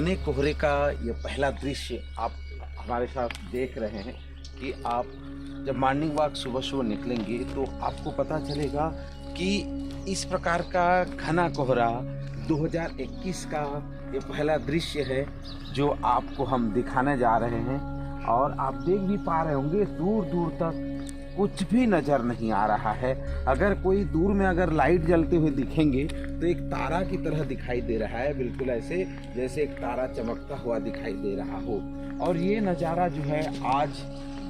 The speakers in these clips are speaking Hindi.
घने कोहरे का ये पहला दृश्य आप हमारे साथ देख रहे हैं कि आप जब मॉर्निंग वॉक सुबह सुबह निकलेंगे तो आपको पता चलेगा कि इस प्रकार का घना कोहरा 2021 का ये पहला दृश्य है जो आपको हम दिखाने जा रहे हैं। और आप देख भी पा रहे होंगे दूर दूर तक कुछ भी नज़र नहीं आ रहा है। अगर कोई दूर में अगर लाइट जलते हुए दिखेंगे तो एक तारा की तरह दिखाई दे रहा है, बिल्कुल ऐसे जैसे एक तारा चमकता हुआ दिखाई दे रहा हो। और ये नज़ारा जो है आज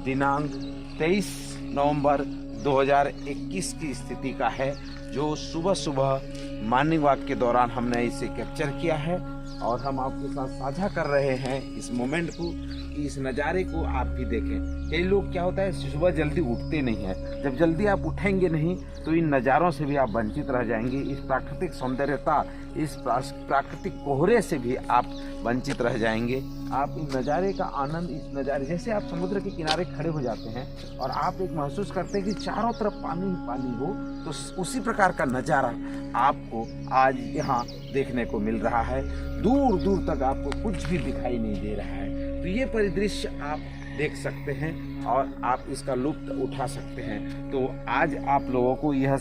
दिनांक 23 नवंबर 2021 की स्थिति का है, जो सुबह सुबह मॉर्निंग वॉक के दौरान हमने इसे कैप्चर किया है और हम आपके साथ साझा कर रहे हैं इस मोमेंट को कि इस नज़ारे को आप भी देखें। कई लोग क्या होता है सुबह जल्दी उठते नहीं हैं, जब जल्दी आप उठेंगे नहीं तो इन नज़ारों से भी आप वंचित रह जाएंगे, इस प्राकृतिक सौंदर्यता, इस प्राकृतिक कोहरे से भी आप वंचित रह जाएंगे। आप इस नज़ारे का आनंद, इस नज़ारे जैसे आप समुद्र के किनारे खड़े हो जाते हैं और आप एक महसूस करते हैं कि चारों तरफ पानी ही पानी हो, तो उसी प्रकार का नज़ारा आपको आज यहाँ देखने को मिल रहा है। दूर दूर तक आपको कुछ भी दिखाई नहीं दे रहा है। तो ये परिदृश्य आप देख सकते हैं और आप इसका लुत्फ उठा सकते हैं। तो आज आप लोगों को यह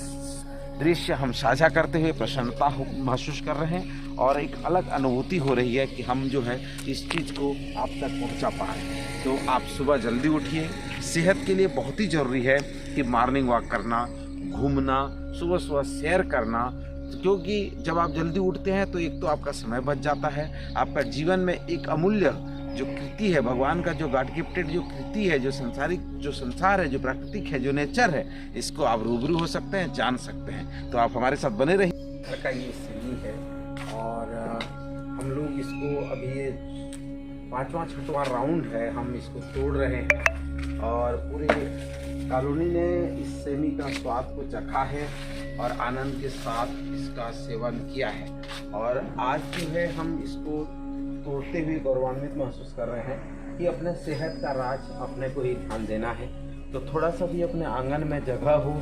दृश्य हम साझा करते हुए प्रसन्नता महसूस कर रहे हैं और एक अलग अनुभूति हो रही है कि हम जो है इस चीज़ को आप तक पहुंचा पा रहे हैं। तो आप सुबह जल्दी उठिए, सेहत के लिए बहुत ही ज़रूरी है कि मॉर्निंग वॉक करना, घूमना, सुबह सुबह सैर करना, क्योंकि जब आप जल्दी उठते हैं तो एक तो आपका समय बच जाता है, आपका जीवन में एक अमूल्य जो कृति है, भगवान का जो गॉड गिफ्टेड जो कृति है, जो संसारिक जो संसार है, जो प्राकृतिक है, जो नेचर है, इसको आप रूबरू हो सकते हैं, जान सकते हैं। तो आप हमारे साथ बने रहिए। घर का ये सीढ़ी है और हम लोग इसको अभी ये 5वां-6वां राउंड है, हम इसको तोड़ रहे हैं और पूरे कॉलोनी ने इस सेमी का स्वाद को चखा है और आनंद के साथ इसका सेवन किया है। और आज जो है हम इसको तोड़ते हुए गौरवान्वित महसूस कर रहे हैं कि अपने सेहत का राज अपने को ही ध्यान देना है। तो थोड़ा सा भी अपने आंगन में जगह हो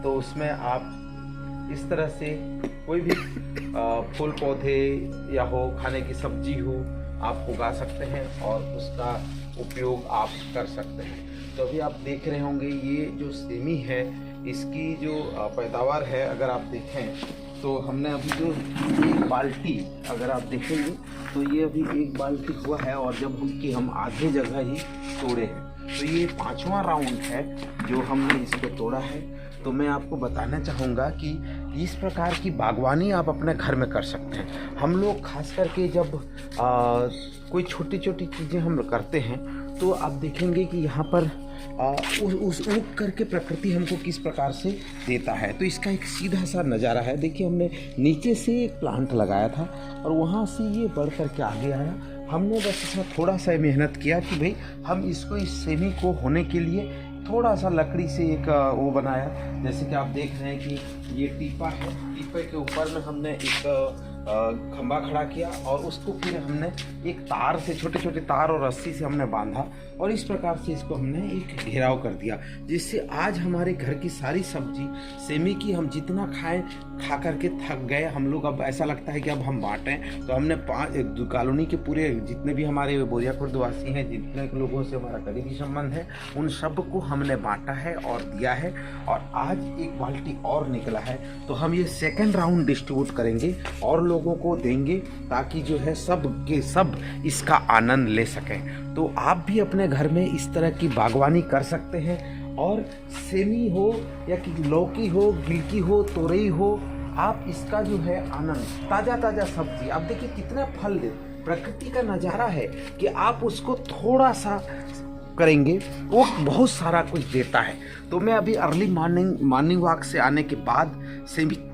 तो उसमें आप इस तरह से कोई भी फूल पौधे या हो, खाने की सब्जी हो, आप उगा सकते हैं और उसका उपयोग आप कर सकते हैं। तो अभी आप देख रहे होंगे ये जो सेमी है इसकी जो पैदावार है, अगर आप देखें तो हमने अभी जो एक बाल्टी, अगर आप देखेंगे तो ये अभी एक बाल्टी हुआ है और जब हम आधे जगह ही तोड़े हैं। तो ये 5वां राउंड है जो हमने इसको तोड़ा है। तो मैं आपको बताना चाहूँगा कि इस प्रकार की बागवानी आप अपने घर में कर सकते हैं। हम लोग खास करके जब कोई छोटी छोटी चीज़ें हम करते हैं तो आप देखेंगे कि यहाँ पर उस उग करके प्रकृति हमको किस प्रकार से देता है। तो इसका एक सीधा सा नज़ारा है। देखिए हमने नीचे से एक प्लांट लगाया था और वहाँ से ये बढ़ करके आगे आया। हमने बस इसमें थोड़ा सा मेहनत किया कि भाई हम इसको, इस सेमी को होने के लिए थोड़ा सा लकड़ी से एक वो बनाया। जैसे कि आप देख रहे हैं कि ये टीपा है, टीपे के ऊपर में हमने एक खंबा खड़ा किया और उसको फिर हमने एक तार से, छोटे छोटे तार और रस्सी से हमने बांधा और इस प्रकार से इसको हमने एक घेराव कर दिया, जिससे आज हमारे घर की सारी सब्जी सेमी की हम जितना खाएं, खा करके थक गए हम लोग। अब ऐसा लगता है कि अब हम बांटें। तो हमने कॉलोनी के पूरे जितने भी हमारे बोरिया खुर्दवासी हैं, जितने लोगों से हमारा करीबी संबंध है, उन सब को हमने बांटा है और दिया है। और आज एक बाल्टी और निकला है तो हम ये सेकेंड राउंड डिस्ट्रीब्यूट करेंगे और लोगों को देंगे ताकि जो है सब के सब इसका आनंद ले सकें। तो आप भी अपने घर में इस तरह की बागवानी कर सकते हैं और सेमी हो या कि लौकी हो, गिलकी हो, तोरई हो, आप इसका जो है आनंद, ताज़ा ताज़ा सब्जी, आप देखिए कितना फल दे, प्रकृति का नज़ारा है कि आप उसको थोड़ा सा करेंगे वो बहुत सारा कुछ देता है। तो मैं अभी अर्ली मॉर्निंग वॉक से आने के बाद सेमी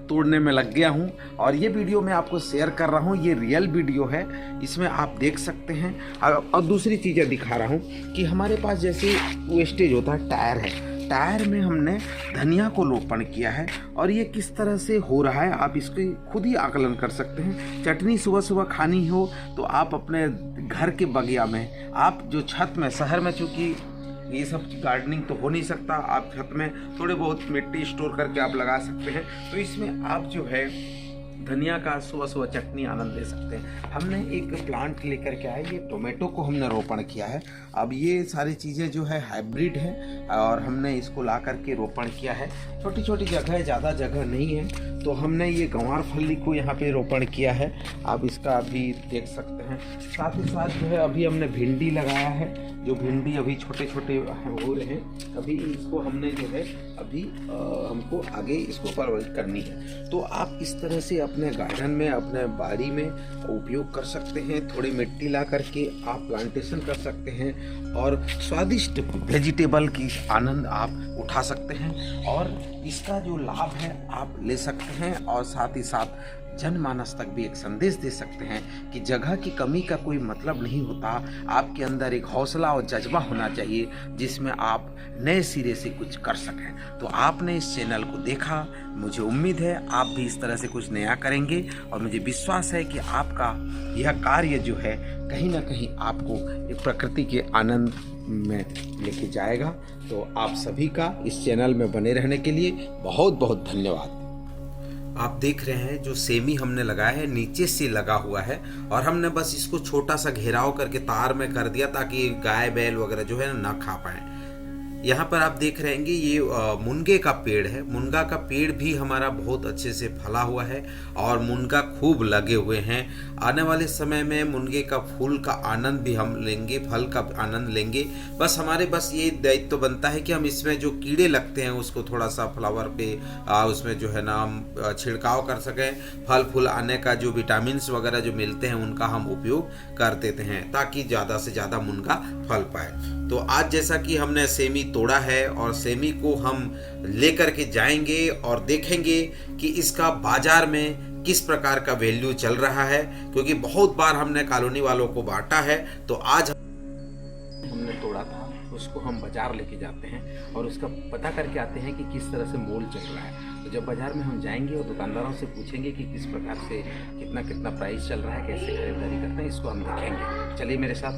तोड़ने में लग गया हूँ और ये वीडियो मैं आपको शेयर कर रहा हूँ। ये रियल वीडियो है, इसमें आप देख सकते हैं। और दूसरी चीज़ें दिखा रहा हूँ कि हमारे पास जैसे वेस्टेज होता है, टायर है, टायर में हमने धनिया को रोपण किया है और ये किस तरह से हो रहा है आप इसको खुद ही आकलन कर सकते हैं। चटनी सुबह सुबह खानी हो तो आप अपने घर के बगिया में, आप जो छत में, शहर में चूँकि ये सब गार्डनिंग तो हो नहीं सकता, आप छत में थोड़े बहुत मिट्टी स्टोर करके आप लगा सकते हैं। तो इसमें आप जो है धनिया का सुबह सुबह चटनी आनंद ले सकते हैं। हमने एक प्लांट लेकर के आए, ये टोमेटो को हमने रोपण किया है। अब ये सारी चीज़ें जो है हाइब्रिड है और हमने इसको ला करके रोपण किया है। छोटी छोटी जगह है, ज़्यादा जगह नहीं है, तो हमने ये गंवार फली को यहाँ पे रोपण किया है। आप इसका अभी देख सकते हैं। साथ ही साथ जो है अभी हमने भिंडी लगाया है, जो भिंडी अभी छोटे छोटे हो रहे हैं। अभी इसको हमने जो है अभी हमको आगे इसको परवरिश करनी है। तो आप इस तरह से अपने गार्डन में, अपने बाड़ी में उपयोग कर सकते हैं। थोड़ी मिट्टी ला करके आप प्लांटेशन कर सकते हैं और स्वादिष्ट वेजिटेबल की आनंद आप उठा सकते हैं और इसका जो लाभ है आप ले सकते हैं। और साथ ही साथ जनमानस तक भी एक संदेश दे सकते हैं कि जगह की कमी का कोई मतलब नहीं होता। आपके अंदर एक हौसला और जज्बा होना चाहिए जिसमें आप नए सिरे से कुछ कर सकें। तो आपने इस चैनल को देखा, मुझे उम्मीद है आप भी इस तरह से कुछ नया करेंगे और मुझे विश्वास है कि आपका यह कार्य जो है कहीं ना कहीं आपको एक प्रकृति के आनंद में लेके जाएगा। तो आप सभी का इस चैनल में बने रहने के लिए बहुत बहुत धन्यवाद। आप देख रहे हैं जो सेमी हमने लगाया है नीचे से लगा हुआ है और हमने बस इसको छोटा सा घेराव करके तार में कर दिया ताकि गाय बैल वगैरह जो है ना खा पाए। यहाँ पर आप देख रहे हैं ये मुनगे का पेड़ है। मुनगा का पेड़ भी हमारा बहुत अच्छे से फला हुआ है और मुनगा खूब लगे हुए हैं। आने वाले समय में मुनगे का फूल का आनंद भी हम लेंगे, फल का आनंद लेंगे। बस हमारे बस ये दायित्व तो बनता है कि हम इसमें जो कीड़े लगते हैं उसको थोड़ा सा फ्लावर पे उसमें जो है ना हम छिड़काव कर सकें। फल फूल आने का जो विटामिन वगैरह जो मिलते हैं उनका हम उपयोग कर देते हैं ताकि ज़्यादा से ज़्यादा मुनगा फल पाए। तो आज जैसा कि हमने सेमी तोड़ा है और सेमी को हम लेकर के जाएंगे और देखेंगे कि इसका बाजार में किस प्रकार का वैल्यू चल रहा है, क्योंकि बहुत बार हमने कॉलोनी वालों को बांटा है। तो आज हमने तोड़ा था, उसको हम बाजार लेके जाते हैं और उसका पता करके आते हैं कि किस तरह से मोल चल रहा है। तो जब बाजार में हम जाएंगे और दुकानदारों से पूछेंगे कि किस प्रकार से कितना कितना प्राइस चल रहा है, कैसे खरीदारी करते हैं, इसको हम देखेंगे। चलिए मेरे साथ।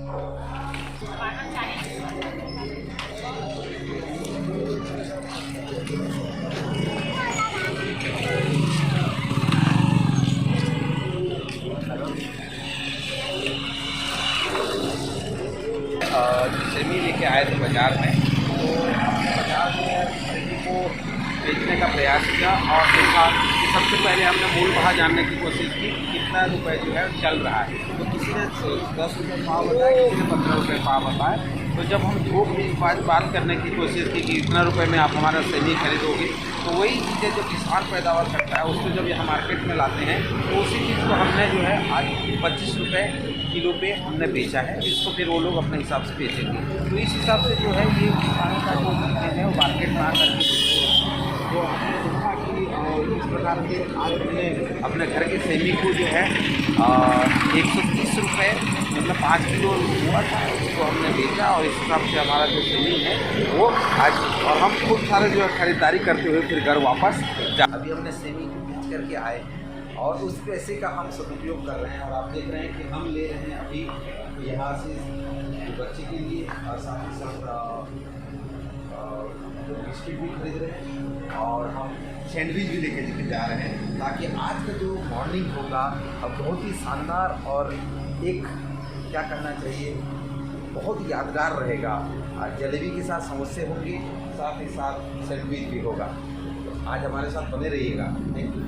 सेमी लेके आए थे बाज़ार में, तो बाज़ार में सेमी को बेचने का प्रयास किया और देखा कि सबसे पहले हमने मूल भाव जानने की कोशिश की कितना रुपए जो है चल रहा है। तो किसी ने 10 रुपये पाव बताया, किसी ने 15 रुपये पाव बताया। तो जब हम थोक भी बात करने की कोशिश की कि इतना रुपए में आप हमारा सेमी खरीदोगे, तो वही चीज़ें जो किसान पैदावार करता है उसको जब यहाँ मार्केट में लाते हैं तो उसी चीज़ को हमने जो है आज 25 रुपये किलो पे हमने बेचा है। इसको फिर वो लोग अपने हिसाब से बेचेंगे। तो इस हिसाब से जो है ये किसानों का जो चीज़ है वो मार्केट में आकर के तो हमने देखा कि इस प्रकार से आज हमने अपने घर के सेमी को जो है 130 रुपये मतलब 5 किलो हुआ था, उसको हमने बेचा और इस हिसाब से हमारा जो सेमी है वो आज, और हम खूब सारे जो है खरीदारी करते हुए फिर घर वापस अभी हमने सेमी को बेच करके आए हैं और उस पैसे का हम सदुपयोग कर रहे हैं। और आप देख रहे हैं कि हम ले रहे हैं अभी यहाँ से बच्चे के लिए और साथ ही साथ बिस्किट भी खरीद रहे हैं और हम सैंडविच भी लेके जा रहे हैं ताकि आज का जो मॉर्निंग होगा अब बहुत ही शानदार और एक क्या करना चाहिए बहुत यादगार रहेगा। जलेबी के साथ समोसे होंगे, साथ ही साथ सैंडविच भी होगा। तो आज हमारे साथ बने रहिएगा। Thank you.